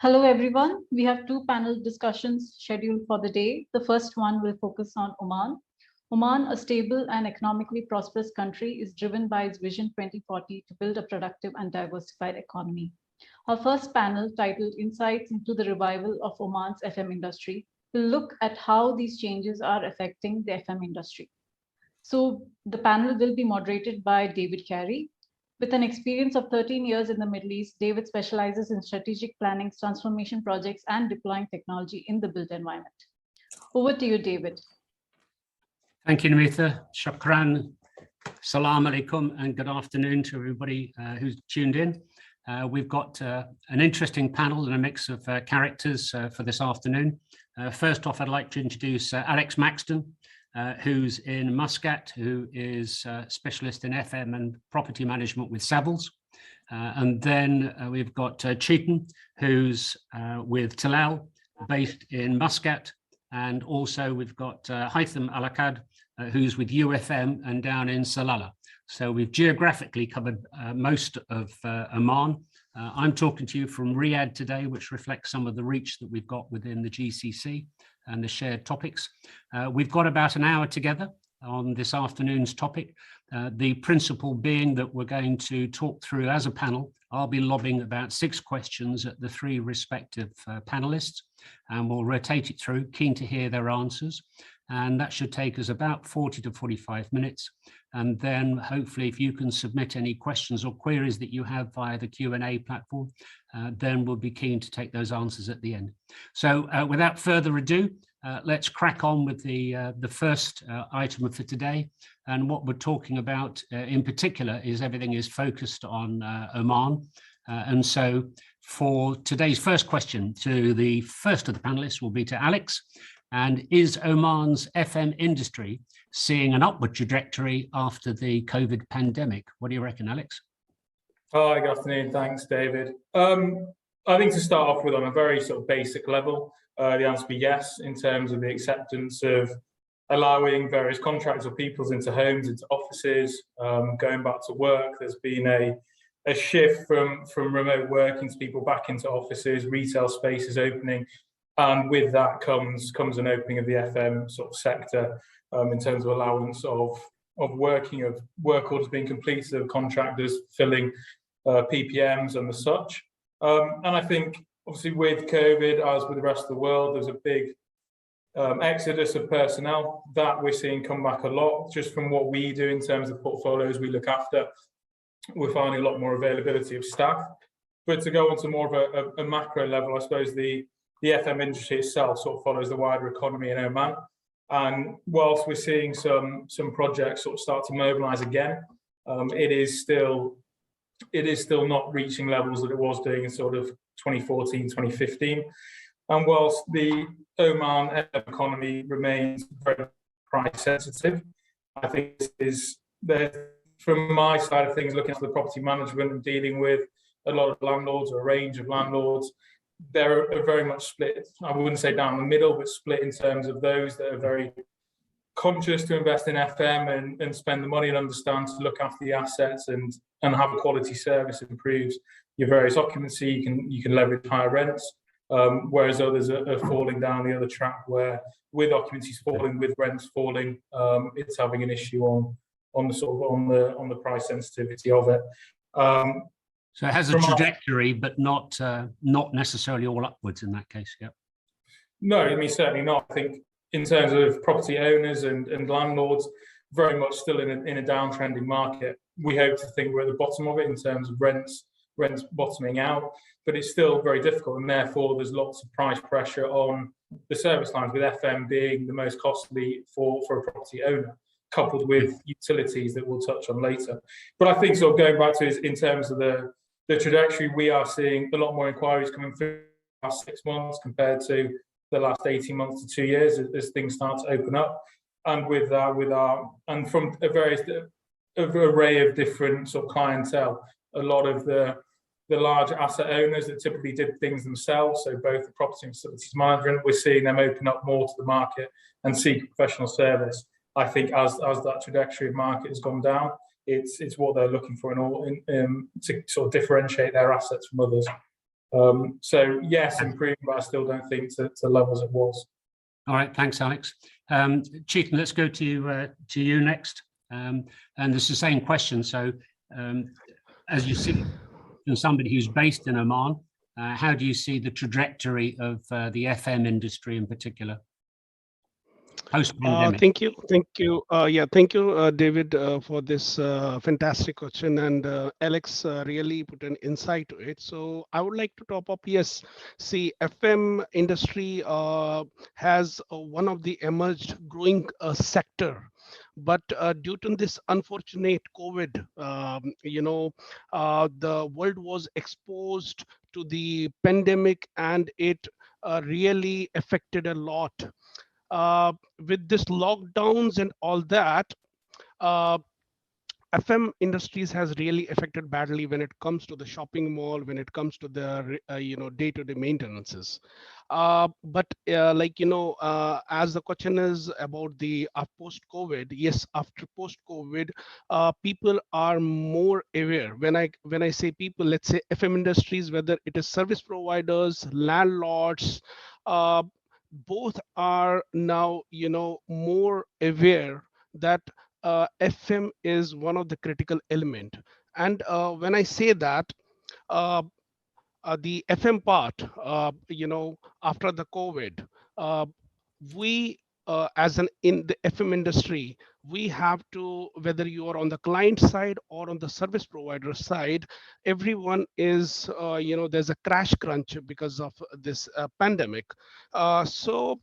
Hello, everyone. We have two panel discussions scheduled for the day. The first one will focus on Oman. Oman, a stable and economically prosperous country, is driven by its Vision 2040 to build a productive and diversified economy. Our first panel, titled Insights into the Revival of Oman's FM Industry, will look at how these changes are affecting the FM industry. So the panel will be moderated by David Carey. With an experience of 13 years in the Middle East, David specializes in strategic planning, transformation projects, and deploying technology in the built environment. Over to you, David. Thank you, Namitha. Shukran. Salam alaikum, and good afternoon to everybody who's tuned in. We've got an interesting panel and a mix of characters for this afternoon. First off, I'd like to introduce Alex Maxton, who's in Muscat, who is a specialist in FM and property management with Savills. And then we've got Chetan, who's with Talal, based in Muscat. And also we've got Haitham Alakad, who's with UFM and down in Salalah. So we've geographically covered most of Oman. I'm talking to you from Riyadh today, which reflects some of the reach that we've got within the GCC and the shared topics. We've got about an hour together on this afternoon's topic. The principle being that we're going to talk through as a panel. I'll be lobbing about 6 questions at the 3 respective panelists, and we'll rotate it through, keen to hear their answers. And that should take us about 40 to 45 minutes. And then hopefully if you can submit any questions or queries that you have via the Q&A platform, then we'll be keen to take those answers at the end. So without further ado, let's crack on with the first item for today. And what we're talking about in particular is everything is focused on Oman. And so for today's first question to the first of the panelists will be to Alex. And is Oman's FM industry seeing an upward trajectory after the COVID pandemic? What do you reckon, Alex? Hi, good afternoon. Thanks, David. I think to start off with, on a very sort of basic level, the answer would be yes, in terms of the acceptance of allowing various contracts or peoples into homes, into offices, going back to work. There's been a shift from remote working to people back into offices, retail spaces opening. And with that comes an opening of the FM sort of sector in terms of allowance of work orders being completed, of contractors filling PPMs and the such. And I think obviously with COVID, as with the rest of the world, there's a big exodus of personnel that we're seeing come back a lot. Just from what we do in terms of portfolios we look after, we're finding a lot more availability of staff. But to go on to more of a macro level, I suppose the FM industry itself sort of follows the wider economy in Oman. And whilst we're seeing some projects sort of start to mobilise again, it is still not reaching levels that it was doing in sort of 2014, 2015. And whilst the Oman economy remains very price sensitive, I think this is from my side of things, looking at the property management and dealing with a lot of landlords or a range of landlords, they're very much split. I wouldn't say down the middle, but split in terms of those that are very conscious to invest in FM and spend the money and understand to look after the assets and have a quality service improves your various occupancy. You can leverage higher rents, whereas others are falling down the other track where, with occupancies falling, with rents falling, it's having an issue on the price sensitivity of it. So it has a trajectory, but not necessarily all upwards in that case. Yeah. No, I mean certainly not. I think in terms of property owners and landlords, very much still in a downtrending market. We hope to think we're at the bottom of it in terms of rents bottoming out, but it's still very difficult, and therefore there's lots of price pressure on the service lines, with FM being the most costly for a property owner, coupled with utilities that we'll touch on later. But I think sort of going back to is in terms of the trajectory, we are seeing a lot more inquiries coming through the last 6 months compared to the last 18 months to 2 years as things start to open up. And with and from a various array of different sort of clientele, a lot of the large asset owners that typically did things themselves, so both the property and facilities management, we're seeing them open up more to the market and seek professional service. I think as that trajectory of market has gone down, it's what they're looking for to sort of differentiate their assets from others. So yes, improving, but I still don't think to levels it was. All right, thanks, Alex. Chetan, let's go to you next. And it's the same question. So as you see, from somebody who's based in Oman, how do you see the trajectory of the FM industry in particular? Post-pandemic. Thank you. Thank you, David, for this fantastic question. And Alex really put an insight to it. So I would like to top up. Yes, see, FM industry has one of the emerged growing sector. But due to this unfortunate COVID, the world was exposed to the pandemic, and it really affected a lot. With this lockdowns and all that, FM industries has really affected badly when it comes to the shopping mall, when it comes to the day-to-day maintenances. But as the question is about the post-COVID, yes, after post-COVID, people are more aware. When I say people, let's say FM industries, whether it is service providers, landlords, both are now more aware that FM is one of the critical element. And when I say that, the FM part, after the COVID, we as an in the FM industry, we have to, whether you are on the client side or on the service provider side, everyone is, there's a crash crunch because of this pandemic. So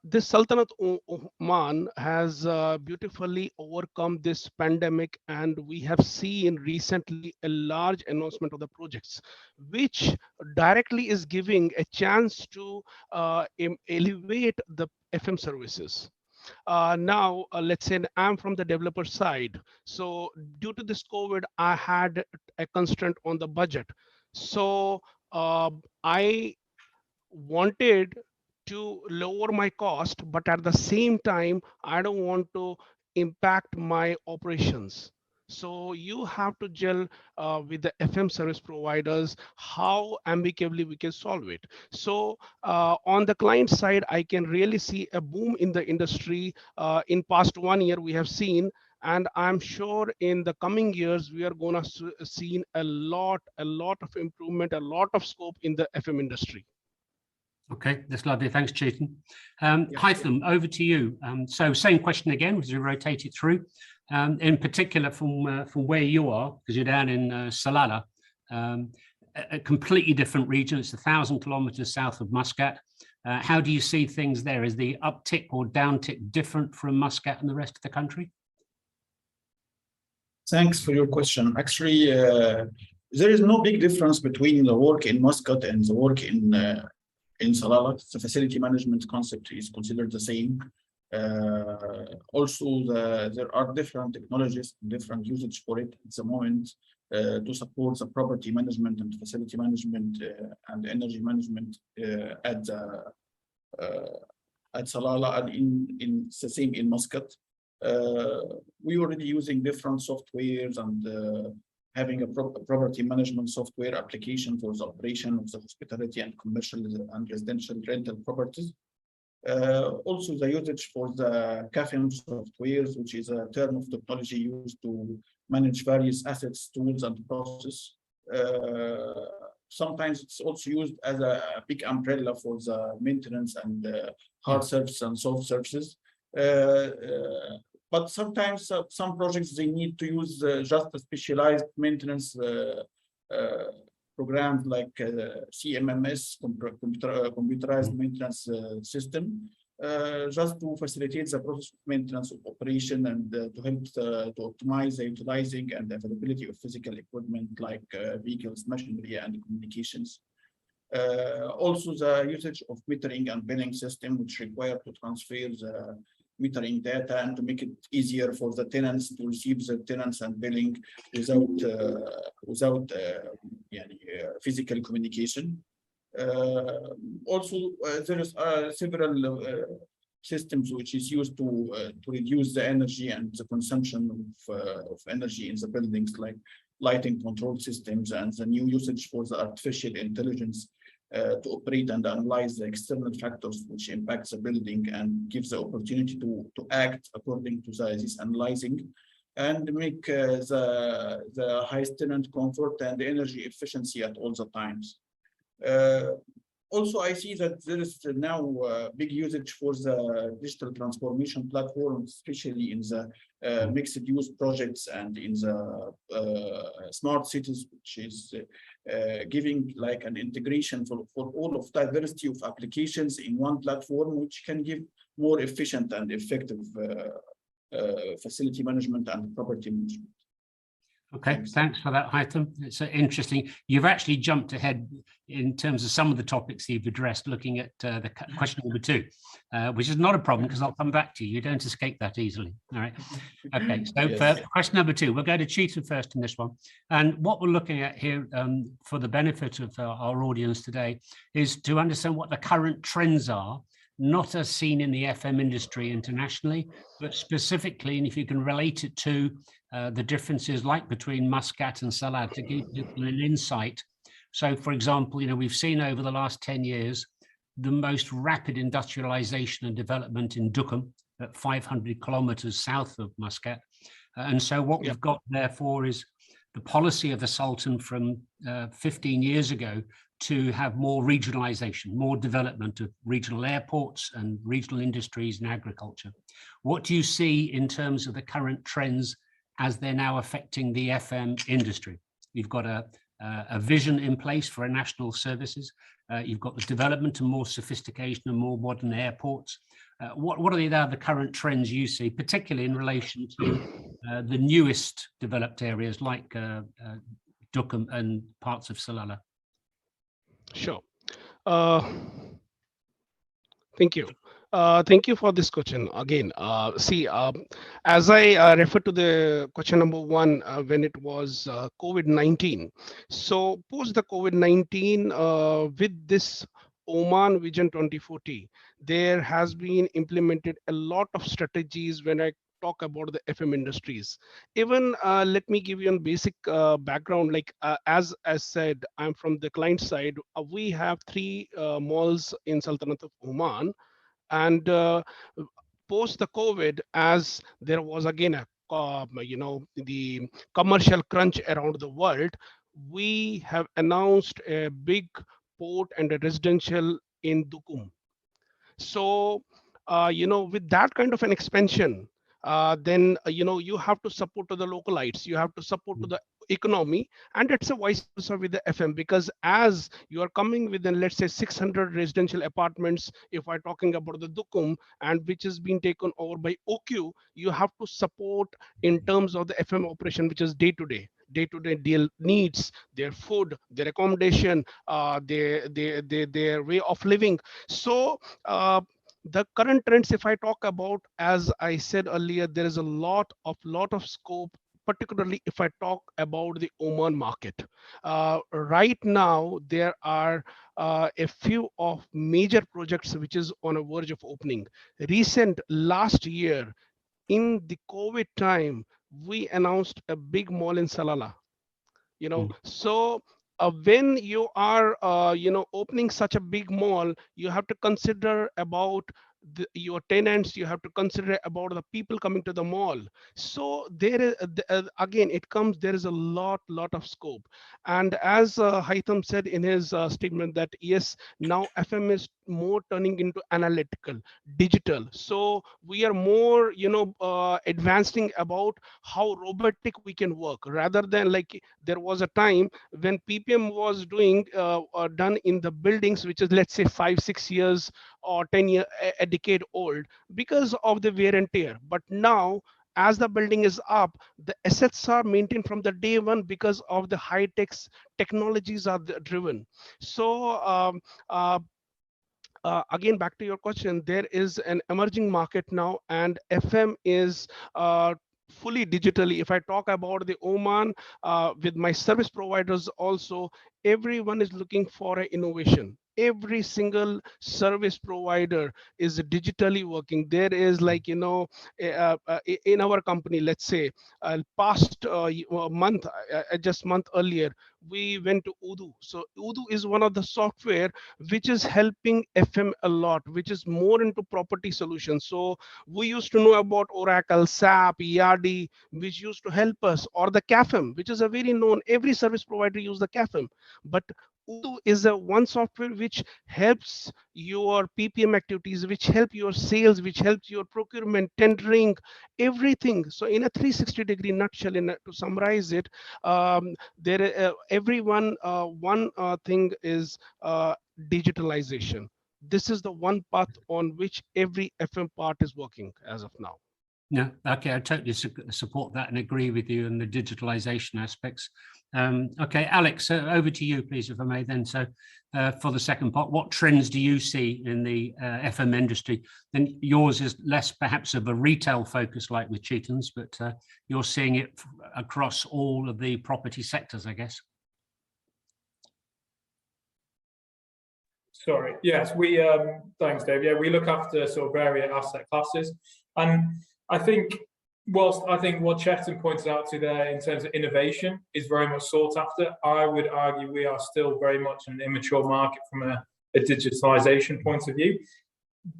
this Sultanate Oman has beautifully overcome this pandemic, and we have seen recently a large announcement of the projects, which directly is giving a chance to elevate the FM services. Now, let's say I'm from the developer side. So due to this COVID, I had a constraint on the budget. So I wanted to lower my cost, but at the same time, I don't want to impact my operations. So you have to gel with the FM service providers, how amicably we can solve it. So on the client side, I can really see a boom in the industry. In past 1 year, we have seen, and I'm sure in the coming years, we are going to see a lot of improvement, a lot of scope in the FM industry. Okay, that's lovely. Thanks, Chetan. Haitham, over to you. So same question again, as we rotate it through. In particular, from where you are, because you're down in Salalah, a completely different region. It's 1,000 kilometers south of Muscat. How do you see things there? Is the uptick or downtick different from Muscat and the rest of the country? Thanks for your question. Actually, there is no big difference between the work in Muscat and the work in Salalah. The facility management concept is considered the same. Also, there are different technologies, different usage for it at the moment to support the property management and facility management and energy management at Salalah, and in the same in Muscat. We already using different softwares and having a property management software application for the operation of the hospitality and commercial and residential rental properties. Also the usage for the CAFM softwares, which is a term of technology used to manage various assets, tools, and processes. Sometimes it's also used as a big umbrella for the maintenance and hard services and soft services. But sometimes some projects, they need to use just a specialized maintenance programs like CMMS, computerized maintenance system, just to facilitate the process of maintenance of operation and to help to optimize the utilizing and availability of physical equipment like vehicles, machinery, and communications. Also, the usage of metering and billing system, which require to transfer the metering data and to make it easier for the tenants to receive the tenants and billing without physical communication. Also, there is several systems which is used to reduce the energy and the consumption of energy in the buildings, like lighting control systems and the new usage for the artificial intelligence to operate and analyze the external factors which impact the building and gives the opportunity to act according to this analyzing and make the highest tenant comfort and energy efficiency at all the times. Also, I see that there is now big usage for the digital transformation platform, especially in the mixed use projects and in the smart cities, which is giving like an integration for all of diversity of applications in one platform, which can give more efficient and effective facility management and property management. Okay, thanks for that, Haitham. It's interesting. You've actually jumped ahead in terms of some of the topics you've addressed, looking at the question number 2, which is not a problem because I'll come back to you. You don't escape that easily. All right. Okay, so Yes. for question number 2, we'll go to Chetan first in this one. And what we're looking at here for the benefit of our audience today is to understand what the current trends are, not as seen in the FM industry internationally, but specifically, and if you can relate it to the differences like between Muscat and Salah to give people an insight. So for example, we've seen over the last 10 years, the most rapid industrialization and development in Duqm at 500 kilometers south of Muscat. And so what we've got therefore is the policy of the Sultan from 15 years ago to have more regionalization, more development of regional airports and regional industries and agriculture. What do you see in terms of the current trends as they're now affecting the FM industry? You've got a vision in place for a national services. You've got the development and more sophistication and more modern airports. What are the current trends you see, particularly in relation to the newest developed areas like Duqm and parts of Salalah? Sure. Thank you. Thank you for this question. Again, as I refer to the question number 1, when it was COVID-19. So post the COVID-19, with this Oman Vision 2040, there has been implemented a lot of strategies when I talk about the FM industries. Even let me give you a basic background. Like as said, I'm from the client side. We have 3 malls in Sultanate of Oman, and post the COVID, as there was again a the commercial crunch around the world, we have announced a big port and a residential in Duqm. So with that kind of an expansion, then you have to support to the localites, you have to support to the economy, and it's a vice versa with the FM, because as you are coming within, let's say 600 residential apartments, if I'm talking about the Duqm, and which is being taken over by OQ, you have to support in terms of the FM operation, which is day-to-day deal needs, their food, their accommodation, their way of living. So the current trends, if I talk about, as I said earlier, there is a lot of scope, particularly if I talk about the Oman market. Right now, there are a few of major projects which is on a verge of opening. Last year, in the COVID time, we announced a big mall in Salalah. So when you are opening such a big mall, you have to consider about your tenants, you have to consider about the people coming to the mall. So there is again, there is a lot of scope. And as Haitham said in his statement, that yes, now FM is more turning into analytical, digital. So we are more advancing about how robotic we can work, rather than like there was a time when PPM was done in the buildings, which is, let's say 5-6 years or 10 years, a decade old, because of the wear and tear. But now, as the building is up, the assets are maintained from the day one because of the high-tech technologies are driven. So again, back to your question, there is an emerging market now, and FM is fully digitally. If I talk about the Oman, with my service providers also, everyone is looking for an innovation. every single service provider is digitally working. There is like, in our company, let's say, past month, just month earlier, we went to Udo. So Udo is one of the software which is helping FM a lot, which is more into property solutions. So we used to know about Oracle, SAP, ERD, which used to help us, or the CAFM, which is a very known, every service provider use the CAFM. But Udo is a one software which helps your PPM activities, which help your sales, which helps your procurement, tendering, everything. So in a 360-degree nutshell, to summarize it, one thing is digitalization. This is the one path on which every FM part is working as of now. Yeah, okay, I totally support that and agree with you on the digitalization aspects. Okay, Alex, over to you, please, if I may then. So for the second part, what trends do you see in the FM industry? And yours is less perhaps of a retail focus like with Chetan's, but you're seeing it across all of the property sectors, I guess. Sorry, yes, we, thanks, Dave. Yeah, we look after sort of various asset classes. And I think, whilst I think what Chetan pointed out to there in terms of innovation is very much sought after, I would argue we are still very much an immature market from a digitalization point of view.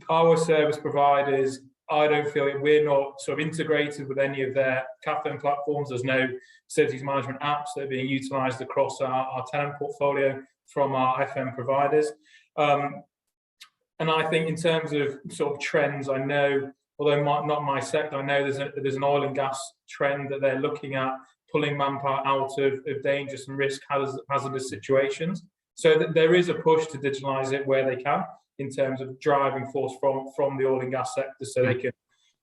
Our service providers, I don't feel like we're not sort of integrated with any of their CAFM platforms. There's no facilities management apps that are being utilized across our tenant portfolio from our FM providers. And I think in terms of sort of trends, I know, although not my sector, I know there's an oil and gas trend that they're looking at, pulling manpower out of dangerous and risk hazardous situations. So that there is a push to digitalize it where they can, in terms of driving force from the oil and gas sector, so they can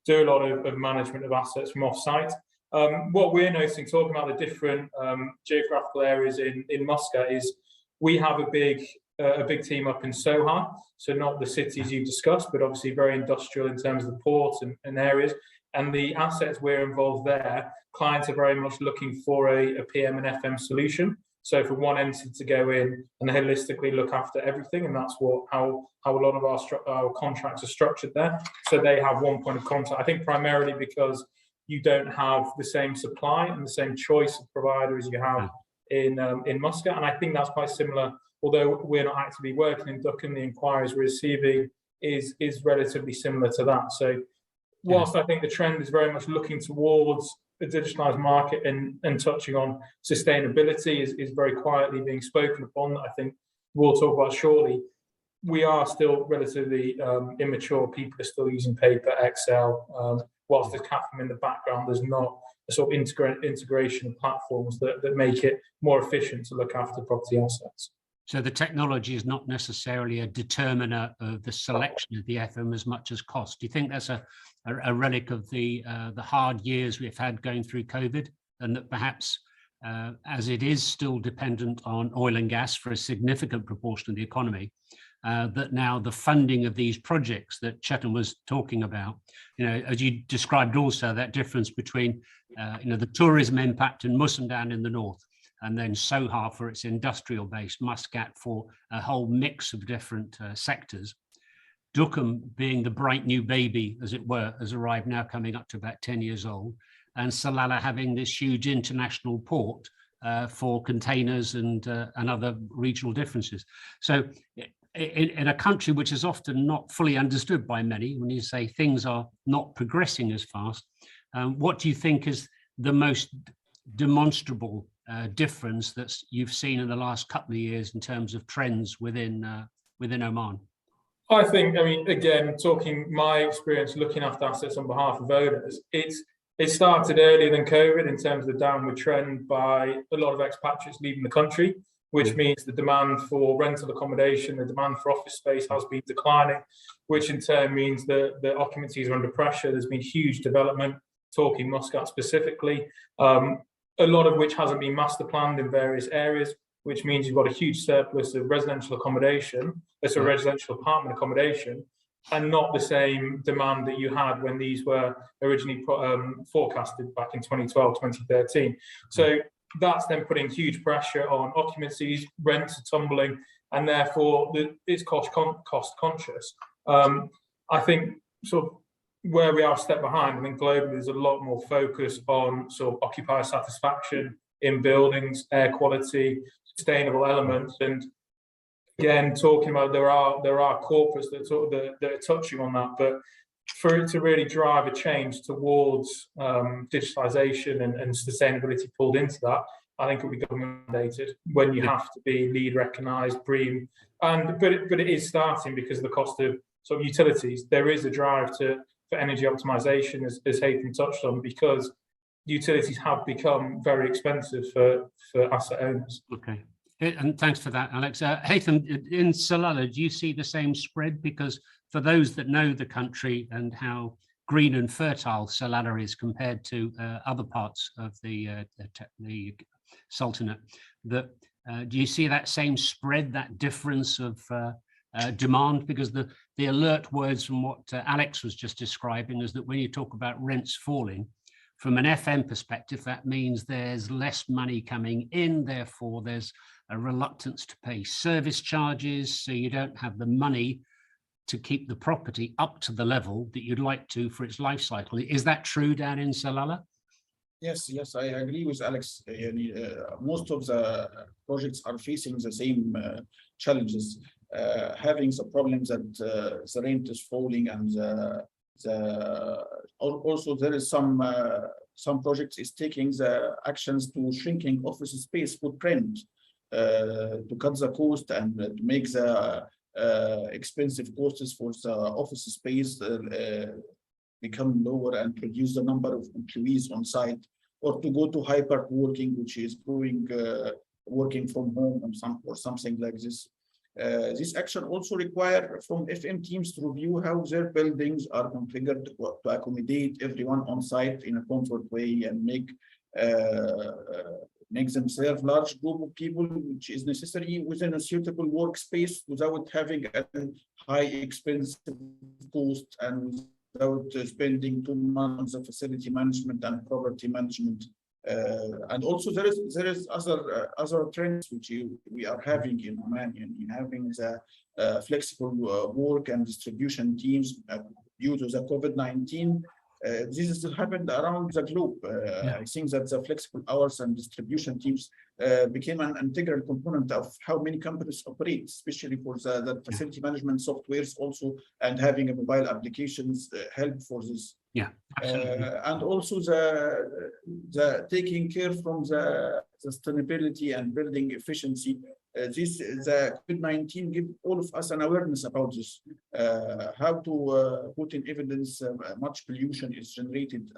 do a lot of management of assets from off-site. What we're noticing, talking about the different geographical areas in Muscat, is we have a big team up in Soha, so not the cities you discussed, but obviously very industrial in terms of the ports and areas. And the assets we're involved there, clients are very much looking for a PM and FM solution. So for one entity to go in and holistically look after everything, and that's how a lot of our contracts are structured there. So they have one point of contact. I think primarily because you don't have the same supply and the same choice of provider as you have in Muscat, and I think that's quite similar. Although we're not actively working in Duckham, the inquiries we're receiving is relatively similar to that. So whilst I think the trend is very much looking towards the digitalized market and touching on sustainability is very quietly being spoken upon, I think we'll talk about shortly, we are still relatively immature. People are still using paper, Excel. Whilst there's CAFM in the background, there's not a sort of integration of platforms that make it more efficient to look after property assets. So the technology is not necessarily a determiner of the selection of the FM as much as cost. Do you think that's a relic of the hard years we've had going through COVID, and that perhaps as it is still dependent on oil and gas for a significant proportion of the economy, that now the funding of these projects that Chetan was talking about, as you described also, that difference between the tourism impact in Musandam in the north, and then Soha for its industrial base, Muscat for a whole mix of different sectors. Duckham being the bright new baby, as it were, has arrived now, coming up to about 10 years old, and Salalah having this huge international port for containers and other regional differences. So in a country which is often not fully understood by many, when you say things are not progressing as fast, what do you think is the most demonstrable difference that you've seen in the last couple of years in terms of trends within Oman? I think, again, talking my experience looking after assets on behalf of owners, it started earlier than COVID in terms of the downward trend by a lot of expatriates leaving the country, which means the demand for rental accommodation, the demand for office space has been declining, which in turn means that the occupancies are under pressure. There's been huge development, talking Muscat specifically, a lot of which hasn't been master planned in various areas, which means you've got a huge surplus of residential accommodation, so residential apartment accommodation, and not the same demand that you had when these were originally forecasted back in 2012, 2013. So that's then putting huge pressure on occupancies, rents are tumbling, and therefore it's cost conscious. I think sort of where we are a step behind, I think globally there's a lot more focus on sort of occupier satisfaction in buildings, air quality, sustainable elements, and again, talking about there are corporates that are touching on that, but for it to really drive a change towards digitalization and sustainability pulled into that, I think it will be government mandated when you have to be LEED recognised, BREEAM, but it is starting because of the cost of sort of utilities. There is a drive for energy optimization, as Haytham touched on, because utilities have become very expensive for asset owners. Okay. And thanks for that, Alex. Haytham, in Salalah, do you see the same spread? Because for those that know the country and how green and fertile Salalah is compared to other parts of the Sultanate, do you see that same spread, that difference of demand? Because the alert words from what Alex was just describing is that when you talk about rents falling, from an FM perspective, that means there's less money coming in, therefore there's a reluctance to pay service charges, so you don't have the money to keep the property up to the level that you'd like to for its life cycle. Is that true down in Salalah? Yes, I agree with Alex. Most of the projects are facing the same challenges, having the problems that the rent is falling, and also there is some projects is taking the actions to shrinking office space footprint to cut the cost and to make the expensive costs for the office space become lower and reduce the number of employees on site, or to go to hybrid working, which is going working from home or something like this. This action also require from FM teams to review how their buildings are configured to accommodate everyone on site in a comfort way and make them serve large group of people, which is necessary within a suitable workspace without having a high expensive cost and without spending too much on the facility management and property management. And also there is other trends which we are having in Oman, in having the flexible work and distribution teams due to the COVID-19. This has happened around the globe. I think that the flexible hours and distribution teams became an integral component of how many companies operate, especially for the facility management softwares also, and having a mobile applications help for this. Yeah, absolutely. And also the taking care from the sustainability and building efficiency. The COVID-19 give all of us an awareness about this, how to put in evidence much pollution is generated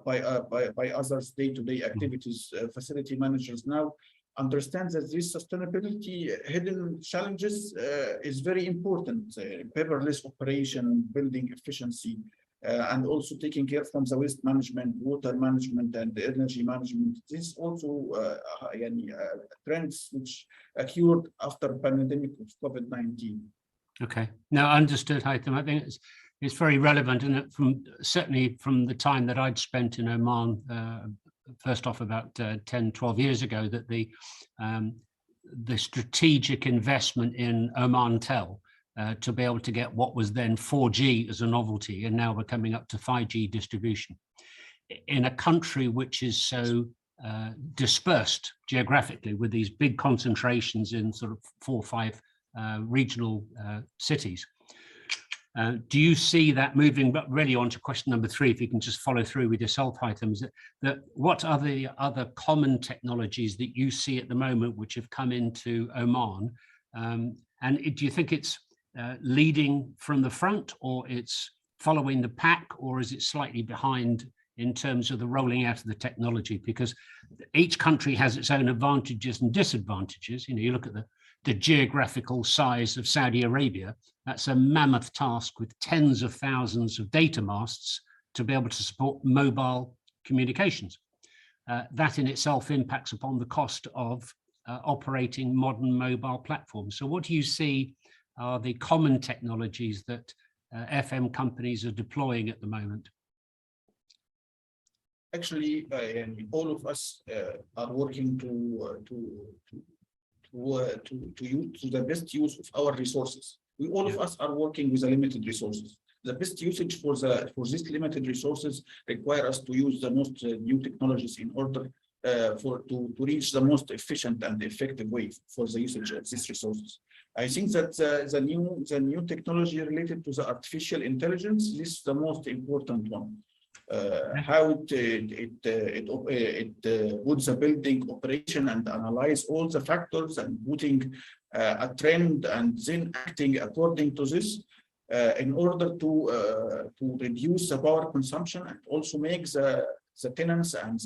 by others' day-to-day activities. Facility managers now understand that this sustainability hidden challenges is very important. Paperless operation, building efficiency, and also taking care from the waste management, water management, and energy management. This also trends which occurred after pandemic of COVID-19. Okay. No, understood, Haytham. I think it's very relevant, and certainly from the time that I'd spent in Oman, first off about 10, 12 years ago, that the strategic investment in Omantel to be able to get what was then 4G as a novelty, and now we're coming up to 5G distribution in a country which is so dispersed geographically, with these big concentrations in sort of 4 or 5 regional cities. Do you see that moving? But really on to question number 3, if you can just follow through with yourself, items, that what are the other common technologies that you see at the moment which have come into Oman? And do you think it's leading from the front, or it's following the pack, or is it slightly behind in terms of the rolling out of the technology? Because each country has its own advantages and disadvantages. You know, you look at the geographical size of Saudi Arabia, that's a mammoth task with tens of thousands of data masts to be able to support mobile communications. That in itself impacts upon the cost of operating modern mobile platforms. So what do you see are the common technologies that FM companies are deploying at the moment? Actually, all of us are working to to the best use of our resources. We all of us are working with a limited resources. The best usage for these limited resources require us to use the most new technologies in order to reach the most efficient and effective way for the usage of these resources. I think that the new technology related to the artificial intelligence, this is the most important one. How it puts the building operation and analyze all the factors and putting a trend and then acting according to this in order to reduce the power consumption and also make the tenants and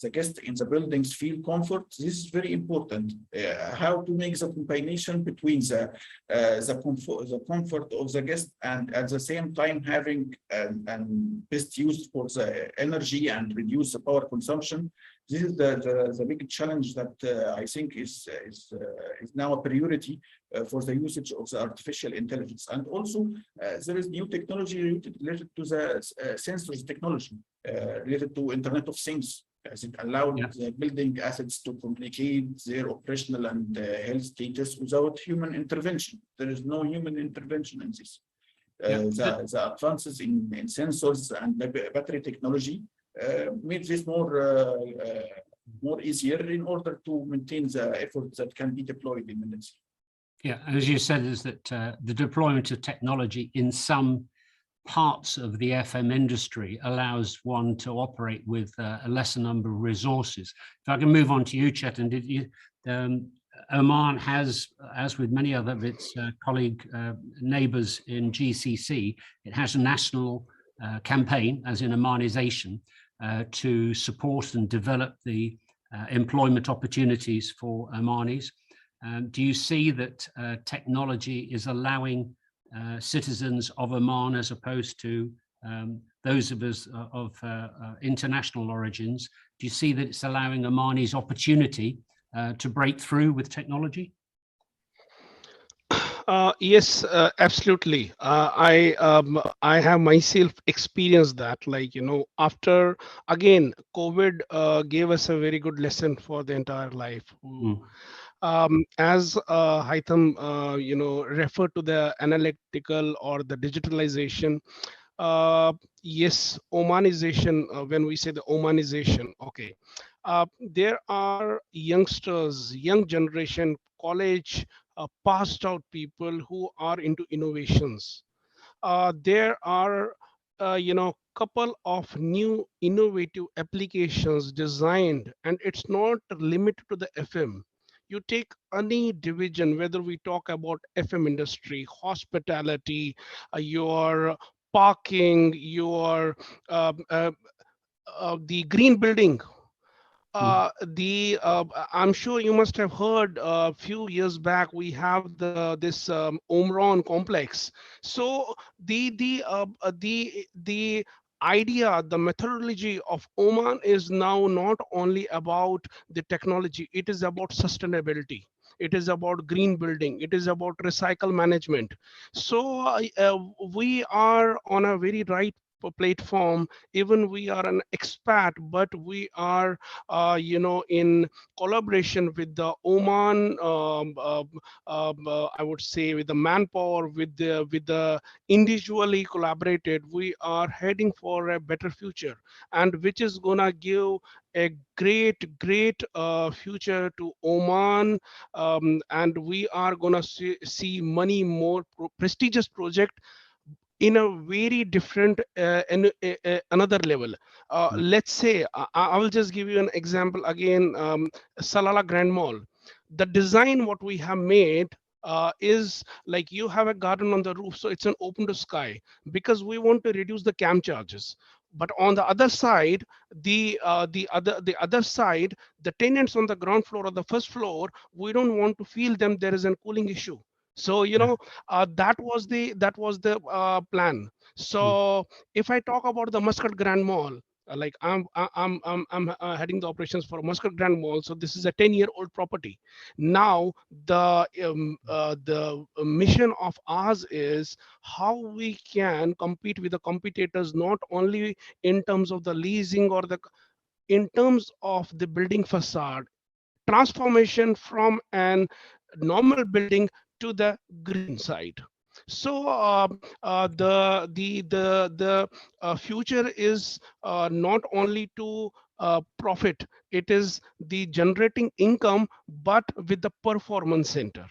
the guests in the buildings feel comfort. This is very important. How to make the combination between the comfort of the guest and at the same time having and best use for the energy and reduce the power consumption. This is the big challenge that I think is now a priority for the usage of the artificial intelligence. And also there is new technology related to the sensors technology related to Internet of Things, as it allows the building assets to communicate their operational and health status without human intervention. There is no human intervention in this. The advances in sensors and battery technology made this more easier in order to maintain the efforts that can be deployed in minutes. Yeah, as you said, is that the deployment of technology in some parts of the FM industry allows one to operate with a lesser number of resources. If I can move on to you, Chetan, did you, Oman has, as with many other of its colleague neighbors in GCC, it has a national campaign, as in Omanization, to support and develop the employment opportunities for Omanis. Do you see that technology is allowing citizens of Oman, as opposed to those of us of international origins, do you see that it's allowing Omanis opportunity to break through with technology? Yes, absolutely. I have myself experienced that. Like, you know, after again COVID gave us a very good lesson for the entire life. As Haitham, you know, referred to the analytical or the digitalization. Yes, Omanization. When we say the Omanization, okay, there are youngsters, young generation, college passed out people who are into innovations. There are, you know, couple of new innovative applications designed, and it's not limited to the FM. You take any division, whether we talk about FM industry, hospitality, your parking, your the green building. I'm sure you must have heard a few years back we have this Omron complex. So the idea, the methodology of Oman is now not only about the technology, it is about sustainability. It is about green building. It is about recycle management. So we are on a very right platform. Even we are an expat, but we are you know, in collaboration with the Oman, I would say with the manpower, with the individually collaborated, we are heading for a better future, and which is gonna give a great future to Oman, and we are gonna see many more prestigious project in a very different another level. Let's say I will just give you an example again. Salala Grand Mall, the design what we have made is like you have a garden on the roof, so it's an open to sky, because we want to reduce the cam charges. But on the other side, the other side, the tenants on the ground floor or the first floor, we don't want to feel them there is a cooling issue. So you know, that was the plan. So if I talk about the Muscat Grand Mall, like I'm heading the operations for Muscat Grand Mall. So this is a 10-year-old property. Now the mission of ours is how we can compete with the competitors, not only in terms of the leasing or in terms of the building facade, transformation from an normal building to the green side. So the future is not only to profit, it is the generating income, but with the performance center.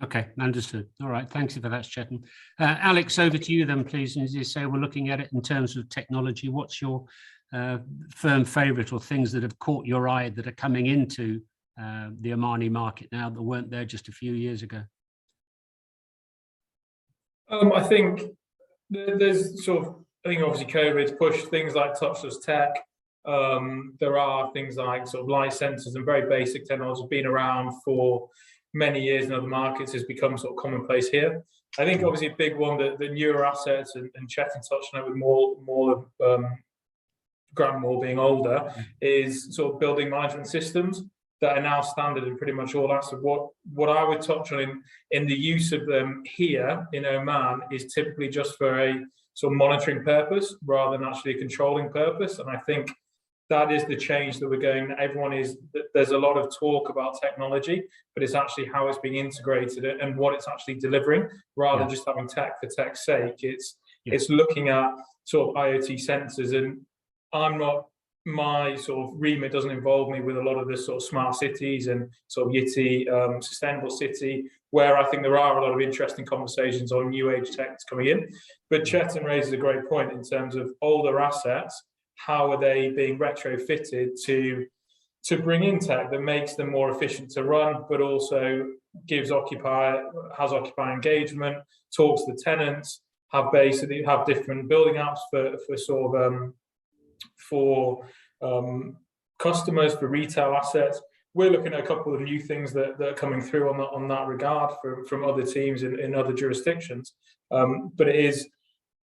Okay, understood. All right, thanks for that, Chetan. Alex, over to you then, please. And as you say, we're looking at it in terms of technology. What's your firm favorite or things that have caught your eye that are coming into the Omani market now that weren't there just a few years ago? I think there's I think obviously COVID's pushed things like touchless tech. There are things like light sensors and very basic technology been around for many years in other markets, has become commonplace here. I think obviously a big one that the newer assets, and Chetan touched on it with more Grand Mall being older, is building management systems that are now standard in pretty much all assets. What I would touch on in the use of them here in Oman is typically just for a monitoring purpose rather than actually a controlling purpose. And I think that is the change that we're going. There's a lot of talk about technology, but it's actually how it's being integrated and what it's actually delivering, rather than just having tech for tech's sake. It's looking at IoT sensors, and my remit doesn't involve me with a lot of the smart cities and YITI, sustainable city, where I think there are a lot of interesting conversations on new age tech coming in. But Chetan raises a great point in terms of older assets. How are they being retrofitted to bring in tech that makes them more efficient to run, but also has occupier engagement, talks to the tenants, have different building apps for customers, for retail assets. We're looking at a couple of new things that are coming through on that regard from other teams in other jurisdictions. But it is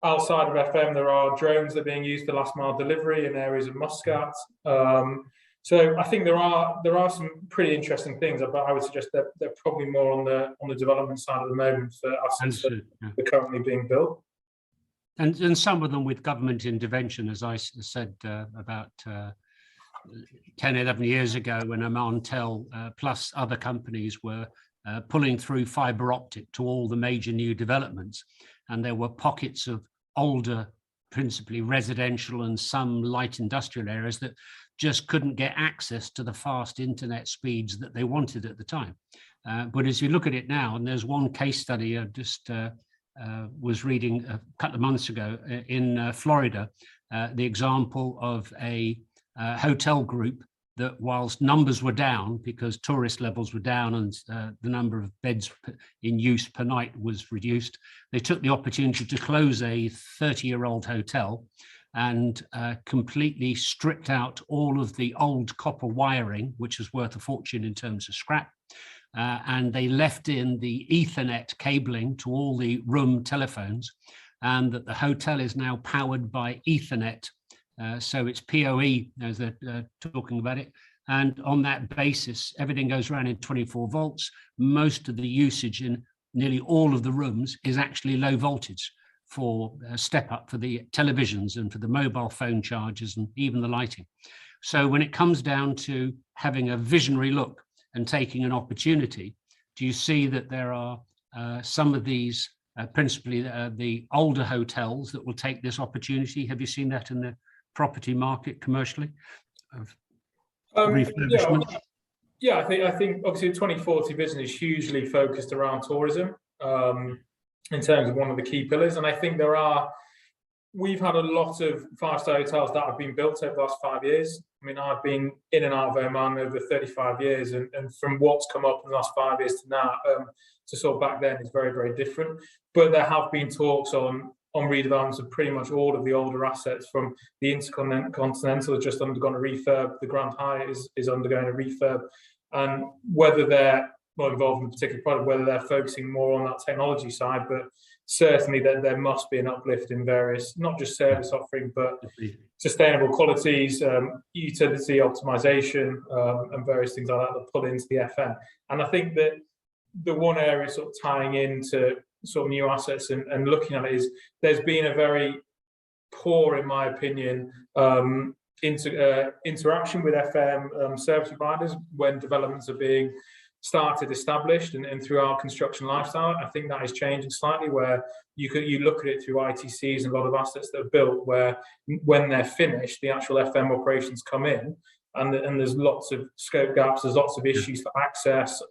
outside of FM, there are drones that are being used for last mile delivery in areas of Muscat. So I think there are some pretty interesting things, but I would suggest that they're probably more on the development side at the moment for assets that are currently being built. And some of them with government intervention, as I said about 10, 11 years ago, when Omantel plus other companies were pulling through fiber optic to all the major new developments. And there were pockets of older, principally residential and some light industrial areas that just couldn't get access to the fast internet speeds that they wanted at the time. But as you look at it now, and there's one case study I just was reading a couple of months ago in Florida, the example of a hotel group that, whilst numbers were down because tourist levels were down and the number of beds in use per night was reduced, they took the opportunity to close a 30-year-old hotel and completely stripped out all of the old copper wiring, which is worth a fortune in terms of scrap. And they left in the Ethernet cabling to all the room telephones, and that the hotel is now powered by Ethernet. So it's PoE, as they're talking about it. And on that basis, everything goes around in 24 volts. Most of the usage in nearly all of the rooms is actually low voltage for step up for the televisions and for the mobile phone chargers and even the lighting. So when it comes down to having a visionary look and taking an opportunity, do you see that there are some of these, principally the older hotels, that will take this opportunity? Have you seen that in the property market commercially? Refurbishment? Yeah, I think obviously the 2040 vision is hugely focused around tourism in terms of one of the key pillars. And I think we've had a lot of five-star hotels that have been built over the last 5 years. I mean, I've been in and out of Oman over 35 years, and from what's come up in the last 5 years to now, to back then is very, very different. But there have been talks on redevelopments of pretty much all of the older assets, from the Intercontinental has just undergone a refurb, the Grand Hyatt is undergoing a refurb, and whether they're not involved in a particular product, whether they're focusing more on that technology side, but certainly there must be an uplift in various, not just service offering, but sustainable qualities, utility optimization, and various things like that that pull into the FM. And I think that the one area tying into new assets and looking at it is there's been a very poor, in my opinion, interaction with FM service providers when developments are being established, and through our construction lifestyle. I think that is changing slightly, where you look at it through ITCs and a lot of assets that are built, where when they're finished, the actual FM operations come in, and there's lots of scope gaps, there's lots of issues for access,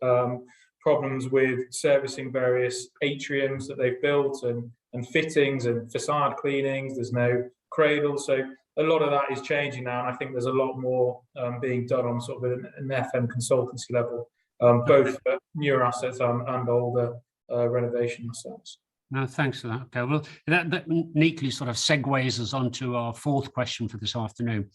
problems with servicing various atriums that they've built, and fittings and facade cleanings. There's no cradle, so a lot of that is changing now, and I think there's a lot more being done on sort of an FM consultancy level, both for newer assets and older renovation assets. No, thanks for that. Okay, well, that neatly sort of segues us onto our fourth question for this afternoon,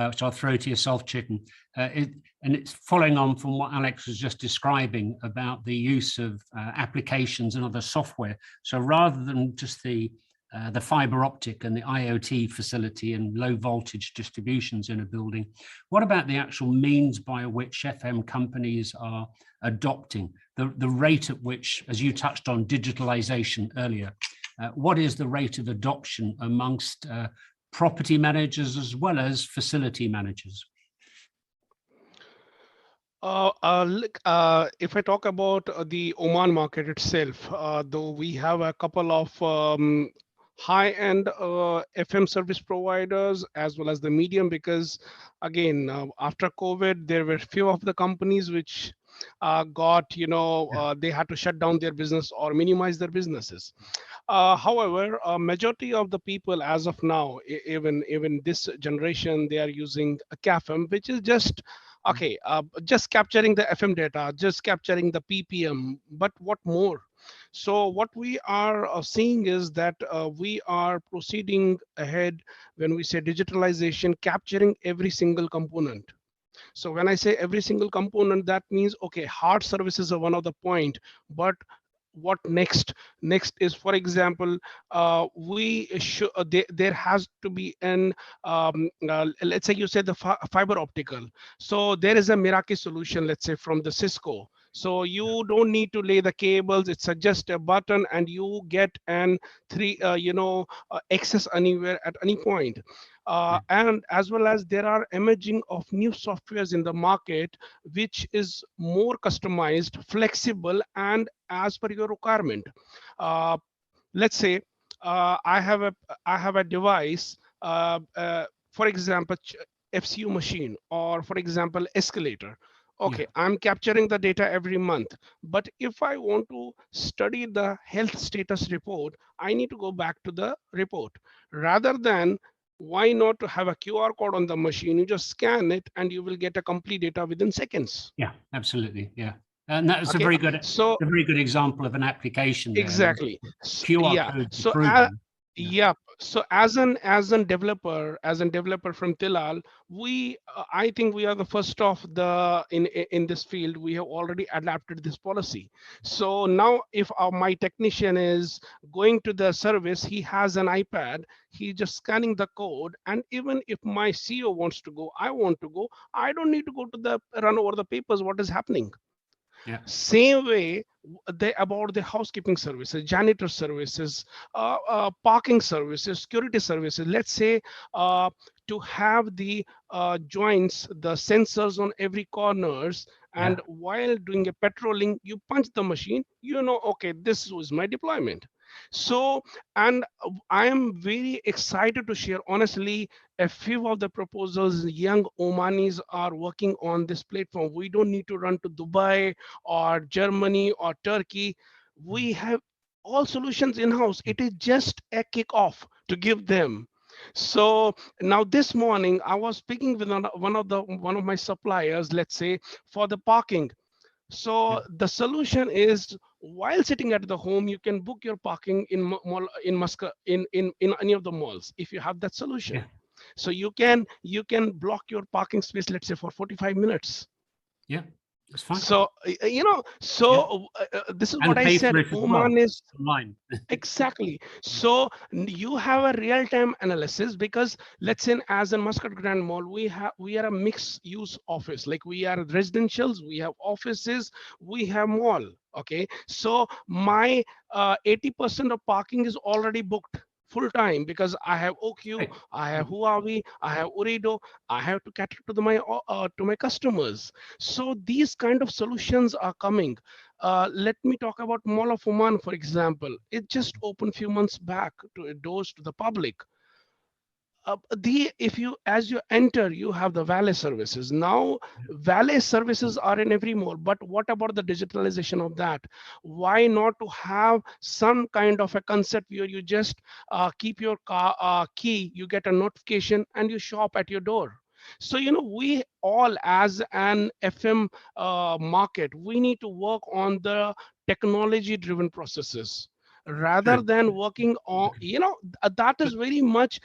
which I'll throw to yourself, Chitin. And it's following on from what Alex was just describing about the use of applications and other software. So rather than just the fiber optic and the IoT facility and low voltage distributions in a building, what about the actual means by which FM companies are adopting the rate at which, as you touched on, digitalization earlier, what is the rate of adoption amongst property managers as well as facility managers? If I talk about the Oman market itself, though we have a couple of high-end FM service providers as well as the medium, because again, after COVID, there were few of the companies which they had to shut down their business or minimize their businesses. However, a majority of the people as of now, even this generation, they are using a CAFM, which is just just capturing the FM data, just capturing the PPM, but what more? So what we are seeing is that we are proceeding ahead when we say digitalization, capturing every single component. So when I say every single component, that means, okay, hard services are one of the point, but what next? Next is, for example, there has to be an, let's say you said the fiber optical. So there is a Meraki solution, let's say from the Cisco. So you don't need to lay the cables. It's just a button and you get an access anywhere at any point. And as well as there are emerging of new softwares in the market, which is more customized, flexible, and as per your requirement. Let's say I have a device, for example, FCU machine, or for example, escalator. Okay, yeah. I'm capturing the data every month, but if I want to study the health status report, I need to go back to the report. Rather than, why not to have a QR code on the machine? You just scan it and you will get a complete data within seconds. Yeah, absolutely. Yeah. And that's a very good example of an application there. Exactly. QR code. So so as an developer from Tilal, I think we are the first of the in this field. We have already adapted this policy. So now if my technician is going to the service, he has an iPad, he's just scanning the code, and even if my CEO wants to go, I want to go, I don't need to go to run over the papers what is happening. Yeah. Same way about the housekeeping services, janitor services, parking services, security services. Let's say to have the joints, the sensors on every corners, and while doing a patrolling, you punch the machine, okay, this was my deployment. So, and I am very excited to share, honestly, a few of the proposals young Omanis are working on this platform. We don't need to run to Dubai or Germany or Turkey. We have all solutions in-house. It is just a kickoff to give them. So now this morning, I was speaking with one of my suppliers, let's say, for the parking. So the solution is, while sitting at the home, you can book your parking in Muscat, in any of the malls if you have that solution. So you can block your parking space, let's say, for 45 minutes. Yeah, that's fine. So this is what I said. Oman is online. Exactly. So you have a real-time analysis, because let's say as in Muscat Grand Mall, we are a mixed use office. Like we are residentials, we have offices, we have mall. Okay. So my 80% of parking is already booked. full time because I have OQ, I have Huawei, I have Ooredoo, I have to cater to my customers. So these kind of solutions are coming. Let me talk about Mall of Oman, for example. It just opened a few months back to doors to the public. If you as you enter, you have the valet services. Now valet services are in every mall, but what about the digitalization of that? Why not to have some kind of a concept where you just keep your car key, you get a notification and you shop at your door? So we all as an FM market, we need to work on the technology driven processes rather than working on, that is very much